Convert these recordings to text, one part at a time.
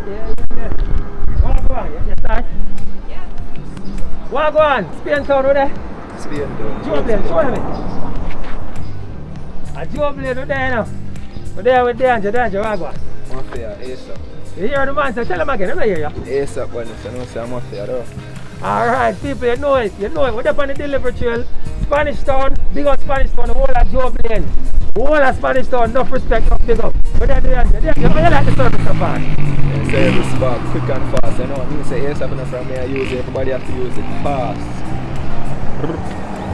Yeah. What go on? You start? Yeah. What go on? Spain town over there? Spain town. Joe Blade, show them it. A Joe Blade over there now. We're there with Danger, what go on? Mafia, ASAP. You hear the man, so tell him again, I don't hear you. ASAP, when you know say Mafia though. Alright, people, you know it. We're up on the delivery trail. Spanish Town, big up Spanish Town, the whole of Joe Blade. The whole of Spanish Town, enough respect, enough big up. But they're doing, you like the service so far? Service back, quick and fast. You know what I mean? Say ASAP enough from me, I use it. Everybody have to use it fast.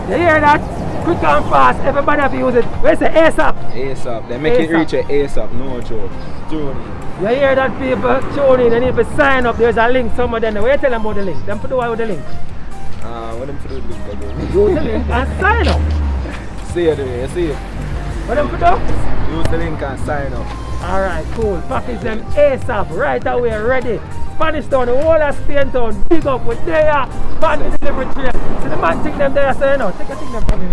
You hear that? Quick and fast, everybody have to use it. Where's the ASAP? ASAP, they make it reach a ASAP, no joke. Tune in. You hear that, people? Tune in, they need to sign up. There's a link somewhere there. Where you tell them about the link? Them to do what with the link? What them to do with the link again? Use the link and sign up. See it, you see it? What them to do? Use the link and sign up. Alright, cool. Package them ASAP, right away, ready. Spanish Town, the whole of Spain Town, big up with there, on the delivery train. So the man take them there, so you know, take a thing them from me.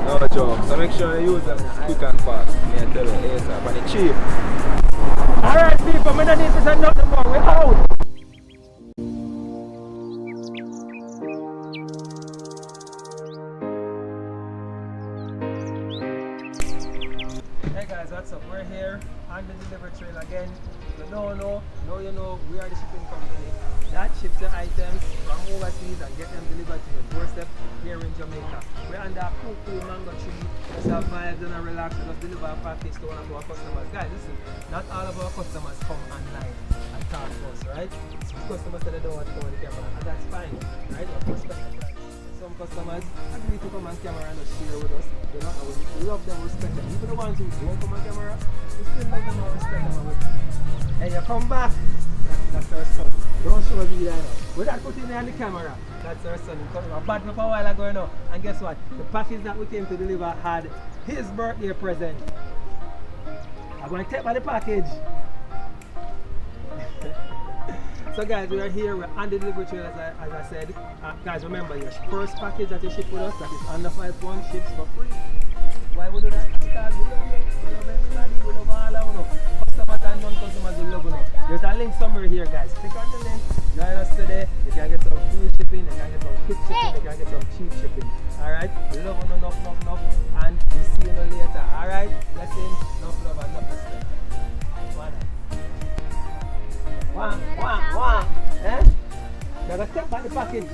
No joke, so make sure you use them quick and fast. Me I tell you, ASAP, and it's cheap. Alright people, we don't need to say nothing more, we're out. Hey guys, what's up? We're here on the delivery trail again. If you don't know, now you know, we are the shipping company that ships the items from overseas and get them delivered to your doorstep here in Jamaica. We're under a cool mango tree. Just have vibes and relax and just deliver a package to one of our customers. Guys, listen, not all of our customers come online and talk to us, right? Some customers say they don't want to go on the camera, and that's fine, right? Some customers agree to come on camera and just share with us. You know, and we love them, respect them. Even the ones who don't come on camera, we still love them and respect them. Hey, you come back, that's our son. Don't show me that now. We're not putting it on the camera. That's our son. He came a bad up a while ago, you know. And guess what? The package that we came to deliver had his birthday present. I'm going to take by the package. So guys, we are here, we're on the delivery trail as I said. Guys, remember your first package that you ship with us that is under 5 pounds ships for free. Why would we do that? Because we love you. We love everybody. We love all of you. Customers and non-customers, we love you. There's a link somewhere here, guys. Click on the link. Join us today. You can get some free shipping, you can get some quick shipping, you can get some cheap shipping. Alright? We love you enough. And we'll see you later. Alright? Blessings, enough love and enough respect. One. Eh? Now let's take back the package.